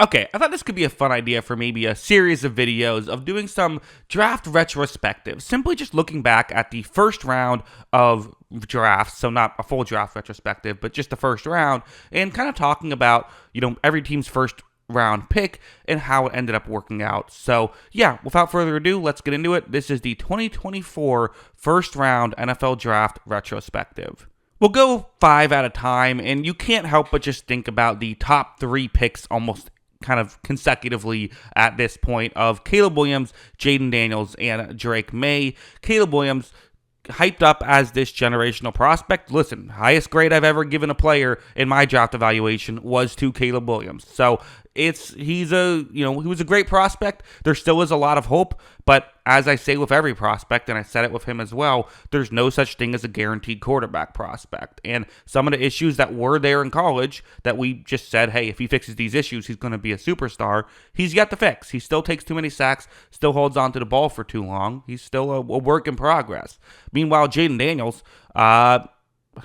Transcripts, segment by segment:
Okay, I thought this could be a fun idea for maybe a series of videos of doing some draft retrospective, simply just looking back at the first round of drafts, so not a full draft retrospective, but just the first round, and kind of talking about, every team's first round pick and how it ended up working out. So, yeah, without further ado, let's get into it. This is the 2024 first round NFL draft retrospective. We'll go five at a time, and you can't help but just think about the top three picks almost kind of consecutively at this point of Caleb Williams, Jaden Daniels, and Drake May. Caleb Williams hyped up as this generational prospect. Listen, highest grade I've ever given a player in my draft evaluation was to Caleb Williams. So he was a great prospect. There still is a lot of hope, but as I say with every prospect, and I said it with him as well, there's no such thing as a guaranteed quarterback prospect. And some of the issues that were there in college that we just said, hey, if he fixes these issues, he's going to be a superstar, he's yet to fix. He still takes too many sacks, still holds on to the ball for too long. He's still a work in progress. Meanwhile, Jaden Daniels,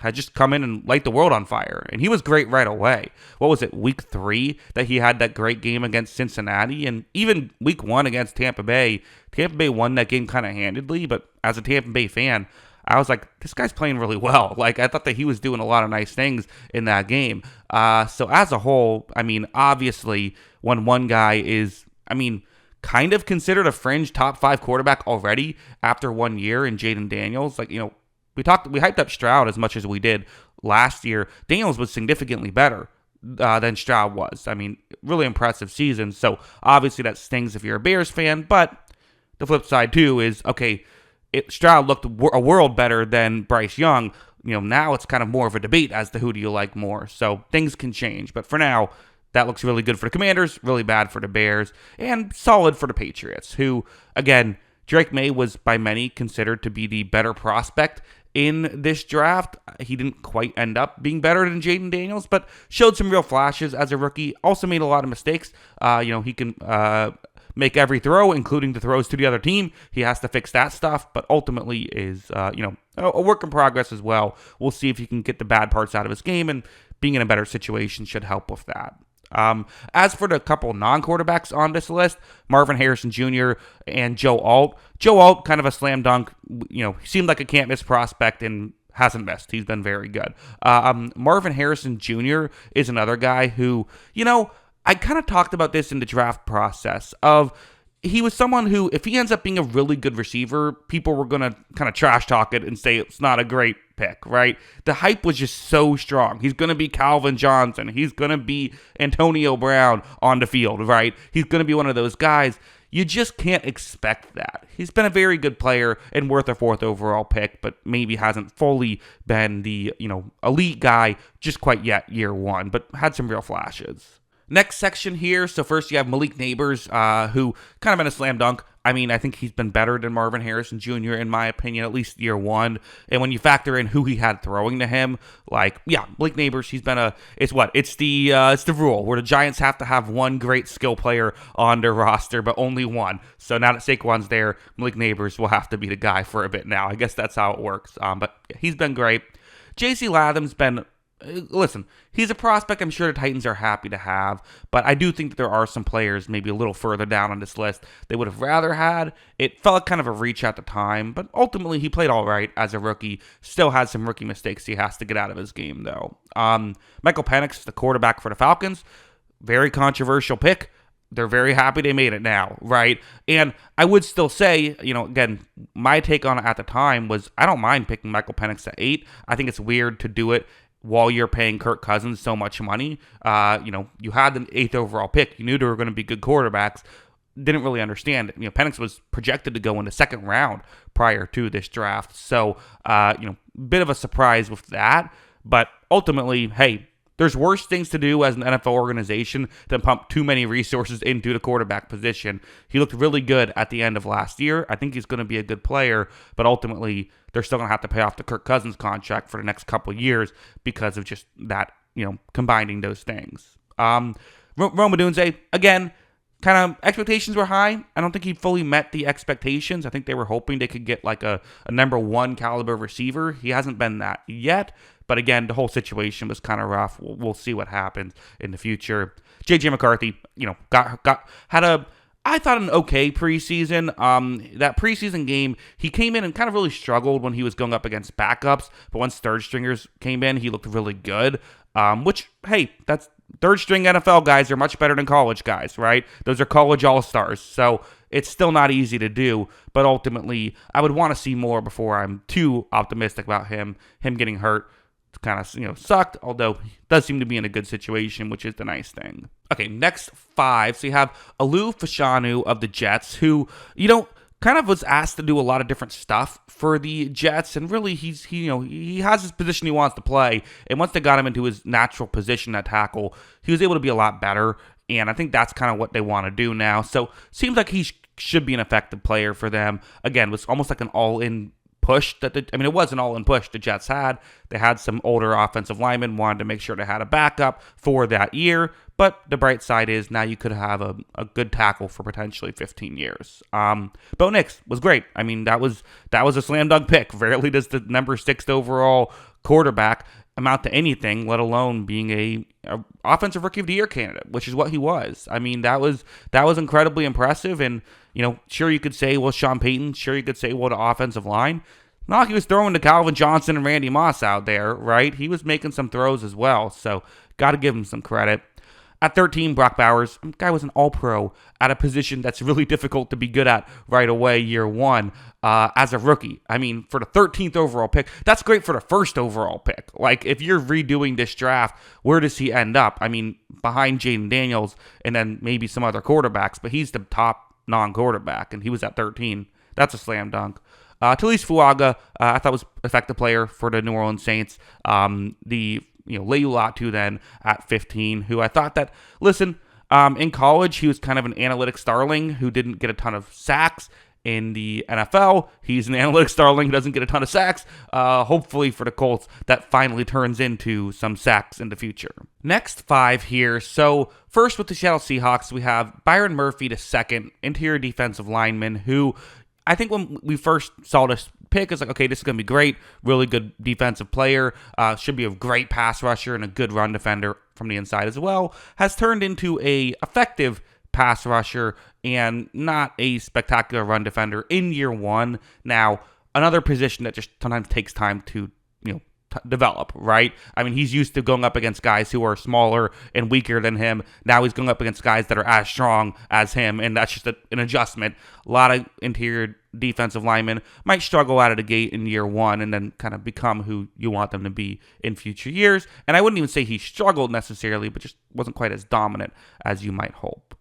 had just come in and light the world on fire. And he was great right away. What was it, week 3 that he had that great game against Cincinnati? And even week 1 against Tampa Bay won that game kind of handedly. But as a Tampa Bay fan, I was like, this guy's playing really well. Like, I thought that he was doing a lot of nice things in that game. So as a whole, obviously, when one guy is, kind of considered a fringe top 5 quarterback already after 1 year in Jaden Daniels, we hyped up Stroud as much as we did last year. Daniels was significantly better than Stroud was. Really impressive season. So obviously that stings if you're a Bears fan. But the flip side too is, okay, Stroud looked a world better than Bryce Young. Now it's kind of more of a debate as to who do you like more. So things can change. But for now, that looks really good for the Commanders, really bad for the Bears, and solid for the Patriots, who, again, Drake May was by many considered to be the better prospect in this draft. He didn't quite end up being better than Jaden Daniels, but showed some real flashes as a rookie. Also made a lot of mistakes. He can make every throw, including the throws to the other team. He has to fix that stuff, but ultimately is, a work in progress as well. We'll see if he can get the bad parts out of his game, and being in a better situation should help with that. As for the couple non-quarterbacks on this list, Marvin Harrison Jr. and Joe Alt. Joe Alt, kind of a slam dunk. He seemed like a can't-miss prospect and hasn't missed. He's been very good. Marvin Harrison Jr. is another guy who, I kind of talked about this in the draft process of he was someone who, if he ends up being a really good receiver, people were going to kind of trash talk it and say it's not a great pick, right? The hype was just so strong. He's going to be Calvin Johnson. He's going to be Antonio Brown on the field, right? He's going to be one of those guys. You just can't expect that. He's been a very good player and worth a 4th overall pick, but maybe hasn't fully been the, elite guy just quite yet year 1, but had some real flashes. Next section here, so first you have Malik Neighbors, who kind of been a slam dunk. I think he's been better than Marvin Harrison Jr., in my opinion, at least year 1. And when you factor in who he had throwing to him, Malik Neighbors, he's been it's the rule where the Giants have to have one great skill player on their roster, but only one. So now that Saquon's there, Malik Neighbors will have to be the guy for a bit now. I guess that's how it works. But he's been great. J.C. Latham's been... Listen, he's a prospect I'm sure the Titans are happy to have, but I do think that there are some players maybe a little further down on this list they would have rather had. It felt like kind of a reach at the time, but ultimately he played all right as a rookie. Still had some rookie mistakes he has to get out of his game, though. Michael Penix, the quarterback for the Falcons, very controversial pick. They're very happy they made it now, right? And I would still say, again, my take on it at the time was I don't mind picking Michael Penix at 8. I think it's weird to do it while you're paying Kirk Cousins so much money. You had the 8th overall pick. You knew there were going to be good quarterbacks. Didn't really understand it. Penix was projected to go in the 2nd round prior to this draft. So, bit of a surprise with that. But ultimately, hey, there's worse things to do as an NFL organization than pump too many resources into the quarterback position. He looked really good at the end of last year. I think he's going to be a good player, but ultimately they're still going to have to pay off the Kirk Cousins contract for the next couple of years because of just that, combining those things. Rome Odunze, again, kind of expectations were high. I don't think he fully met the expectations. I think they were hoping they could get like a number 1 caliber receiver. He hasn't been that yet. But again, the whole situation was kind of rough. We'll see what happens in the future. JJ McCarthy, had I thought an okay preseason. That preseason game, he came in and kind of really struggled when he was going up against backups. But once third stringers came in, he looked really good. Which, hey, that's third string NFL guys are much better than college guys, right? Those are college all-stars. So it's still not easy to do. But ultimately, I would want to see more before I'm too optimistic about him getting hurt. Kind of, sucked, although he does seem to be in a good situation, which is the nice thing. Okay, next 5. So you have Alu Fashanu of the Jets, who, kind of was asked to do a lot of different stuff for the Jets, and really he has his position he wants to play, and once they got him into his natural position at tackle, he was able to be a lot better, and I think that's kind of what they want to do now. So seems like he should be an effective player for them. Again, it was almost like an all-in push it was an all-in push the Jets had. They had some older offensive linemen, wanted to make sure they had a backup for that year. But the bright side is now you could have a good tackle for potentially 15 years. Bo Nix was great. That was a slam dunk pick. Rarely does the number 6 overall quarterback amount to anything, let alone being a offensive rookie of the year candidate, which is what he was. That was incredibly impressive. And sure, you could say, well, Sean Payton. Sure, you could say, well, the offensive line. Not like he was throwing to Calvin Johnson and Randy Moss out there, right? He was making some throws as well. So got to give him some credit. At 13, Brock Bowers, guy was an all-pro at a position that's really difficult to be good at right away year one as a rookie. For the 13th overall pick, that's great for the first overall pick. Like, if you're redoing this draft, where does he end up? Behind Jaden Daniels and then maybe some other quarterbacks, but he's the top non-quarterback, and he was at 13. That's a slam dunk. Talise Fuaga, I thought was effective player for the New Orleans Saints. Le'Veon Latu then at 15, who I thought that, in college, he was kind of an analytic starling who didn't get a ton of sacks. In the NFL, he's an analytic starling who doesn't get a ton of sacks. Hopefully for the Colts, that finally turns into some sacks in the future. Next 5 here. So first with the Seattle Seahawks, we have Byron Murphy, the second interior defensive lineman, who I think when we first saw this pick, it's like, okay, this is going to be great. Really good defensive player. Should be a great pass rusher and a good run defender from the inside as well. Has turned into a effective pass rusher and not a spectacular run defender in year one. Now, another position that just sometimes takes time to, develop, right? He's used to going up against guys who are smaller and weaker than him. Now he's going up against guys that are as strong as him, and that's just an adjustment. A lot of interior defensive linemen might struggle out of the gate in year one and then kind of become who you want them to be in future years. And I wouldn't even say he struggled necessarily, but just wasn't quite as dominant as you might hope.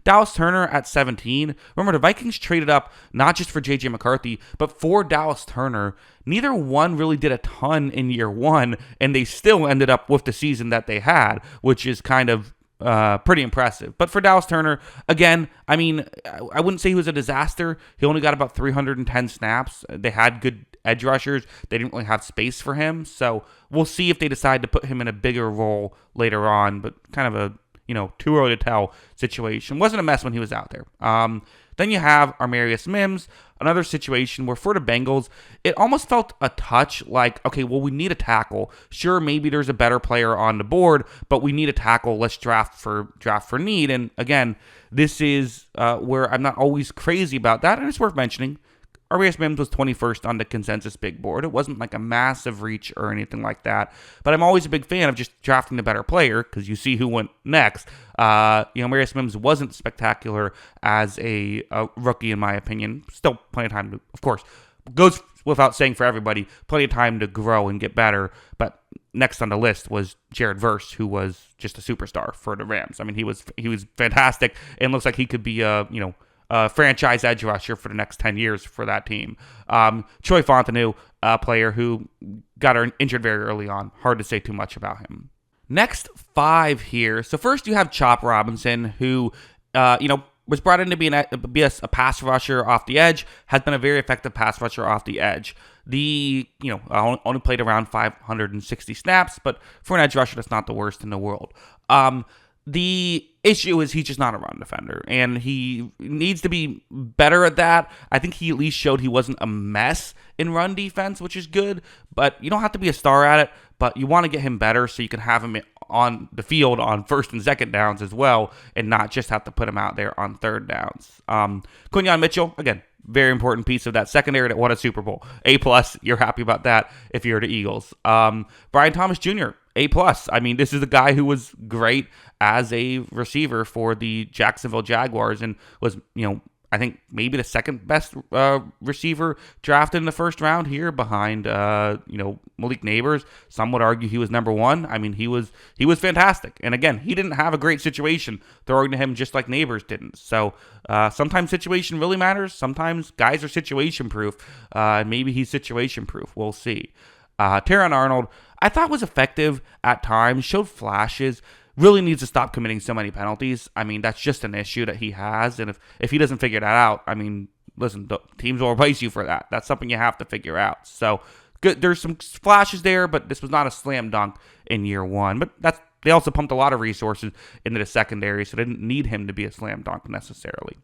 Dallas Turner at 17. Remember, the Vikings traded up not just for J.J. McCarthy, but for Dallas Turner. Neither one really did a ton in year one, and they still ended up with the season that they had, which is kind of pretty impressive. But for Dallas Turner, again, I wouldn't say he was a disaster. He only got about 310 snaps. They had good edge rushers. They didn't really have space for him. So we'll see if they decide to put him in a bigger role later on, but kind of a too early to tell situation. Wasn't a mess when he was out there. Then you have Armarius Mims, another situation where for the Bengals, it almost felt a touch like, okay, well, we need a tackle. Sure, maybe there's a better player on the board, but we need a tackle. Let's draft for need. And again, this is where I'm not always crazy about that, and it's worth mentioning. Armarius Mims was 21st on the consensus big board. It wasn't like a massive reach or anything like that. But I'm always a big fan of just drafting the better player because you see who went next. Armarius Mims wasn't spectacular as a rookie, in my opinion. Still plenty of time to, of course, goes without saying for everybody, plenty of time to grow and get better. But next on the list was Jared Verse, who was just a superstar for the Rams. He was fantastic and looks like he could be franchise edge rusher for the next 10 years for that team. Troy Fontenot, a player who got injured very early on. Hard to say too much about him. Next 5 here. So first you have Chop Robinson, who, was brought in to be a pass rusher off the edge, has been a very effective pass rusher off the edge. Only played around 560 snaps, but for an edge rusher, that's not the worst in the world. The issue is he's just not a run defender, and he needs to be better at that. I think he at least showed he wasn't a mess in run defense, which is good, but you don't have to be a star at it, but you want to get him better so you can have him on the field on first and second downs as well, and not just have to put him out there on third downs. Quinyon Mitchell, again, very important piece of that secondary that won a Super Bowl. A+, you're happy about that if you're the Eagles. Brian Thomas Jr., A+. I mean, this is a guy who was great as a receiver for the Jacksonville Jaguars and was, I think maybe the second best receiver drafted in the first round here behind, Malik Neighbors. Some would argue he was number one. I mean, he was fantastic. And again, he didn't have a great situation throwing to him just like Neighbors didn't. So sometimes situation really matters. Sometimes guys are situation proof. And maybe he's situation proof. We'll see. Terron Arnold, I thought was effective at times, showed flashes. Really needs to stop committing so many penalties. I mean, that's just an issue that he has. And if he doesn't figure that out, I mean, listen, the teams will replace you for that. That's something you have to figure out. So good. There's some flashes there, but this was not a slam dunk in year one. But they also pumped a lot of resources into the secondary, so they didn't need him to be a slam dunk necessarily.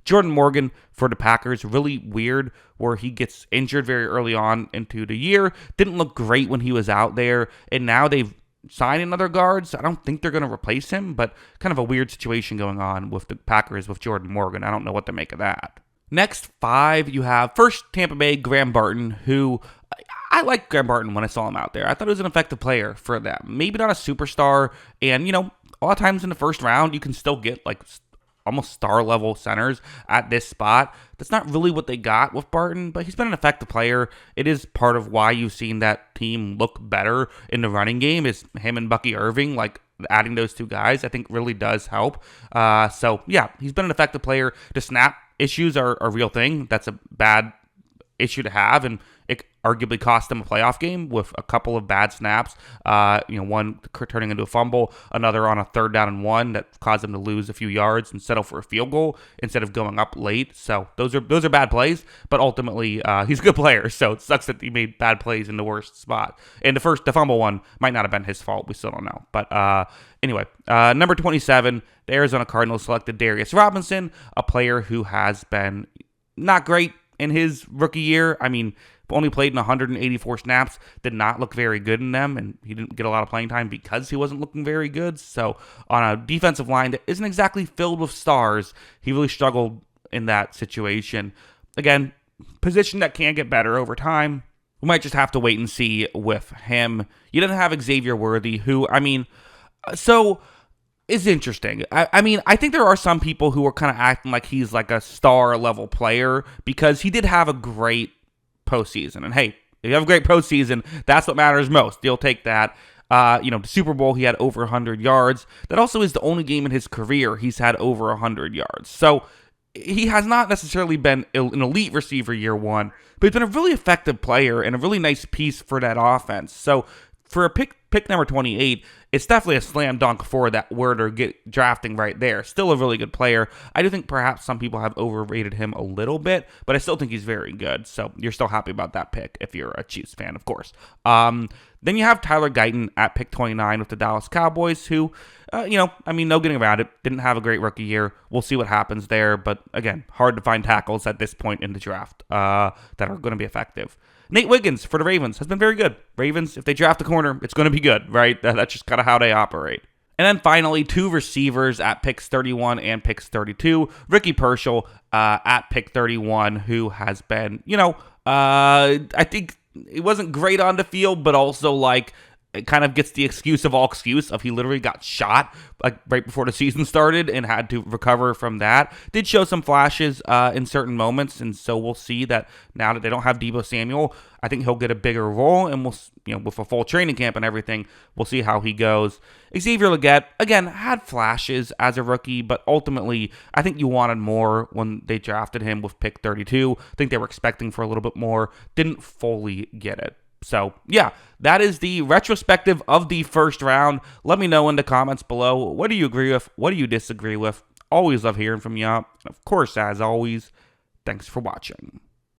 Jordan Morgan for the Packers, really weird where he gets injured very early on into the year. Didn't look great when he was out there, and now they've sign another guards. I don't think they're going to replace him, but kind of a weird situation going on with the Packers with Jordan Morgan. I don't know what to make of that. Next 5, you have first Tampa Bay, Graham Barton, who I like Graham Barton when I saw him out there. I thought he was an effective player for them. Maybe not a superstar, and a lot of times in the first round, you can still get like almost star-level centers at this spot. That's not really what they got with Barton, but he's been an effective player. It is part of why you've seen that team look better in the running game is him and Bucky Irving, like adding those two guys, I think really does help. So, yeah, he's been an effective player. The snap issues are a real thing. That's a bad issue to have, and it arguably cost them a playoff game with a couple of bad snaps. One turning into a fumble, another on a 3rd down and 1 that caused them to lose a few yards and settle for a field goal instead of going up late. So those are bad plays, but ultimately he's a good player. So it sucks that he made bad plays in the worst spot. And the fumble one might not have been his fault. We still don't know. But anyway, number 27, the Arizona Cardinals selected Darius Robinson, a player who has been not great in his rookie year. I mean, only played in 184 snaps, did not look very good in them, and he didn't get a lot of playing time because he wasn't looking very good. So on a defensive line that isn't exactly filled with stars, he really struggled in that situation. Again, position that can get better over time. We might just have to wait and see with him. You didn't have Xavier Worthy, who, is interesting. I think there are some people who are kind of acting like he's like a star level player because he did have a great postseason. And hey, if you have a great postseason, that's what matters most. You'll take that. The Super Bowl, he had over 100 yards. That also is the only game in his career he's had over 100 yards. So he has not necessarily been an elite receiver year one, but he's been a really effective player and a really nice piece for that offense. So for a pick number 28, it's definitely a slam dunk for that Werder drafting right there. Still a really good player. I do think perhaps some people have overrated him a little bit, but I still think he's very good. So you're still happy about that pick if you're a Chiefs fan, of course. Then you have Tyler Guyton at pick 29 with the Dallas Cowboys, who, no getting around it. Didn't have a great rookie year. We'll see what happens there. But again, hard to find tackles at this point in the draft that are going to be effective. Nate Wiggins for the Ravens has been very good. Ravens, if they draft a corner, it's going to be good, right? That's just kind of how they operate. And then finally, 2 receivers at picks 31 and picks 32. Ricky Pearsall at pick 31, who has been, I think it wasn't great on the field, but also like it kind of gets the excuse of all excuse of he literally got shot like right before the season started and had to recover from that. Did show some flashes in certain moments, and so we'll see that now that they don't have Deebo Samuel, I think he'll get a bigger role, and we'll, with a full training camp and everything, we'll see how he goes. Xavier Legette, again, had flashes as a rookie, but ultimately, I think you wanted more when they drafted him with pick 32. I think they were expecting for a little bit more. Didn't fully get it. So, yeah, that is the retrospective of the first round. Let me know in the comments below. What do you agree with? What do you disagree with? Always love hearing from you. And of course, as always, thanks for watching.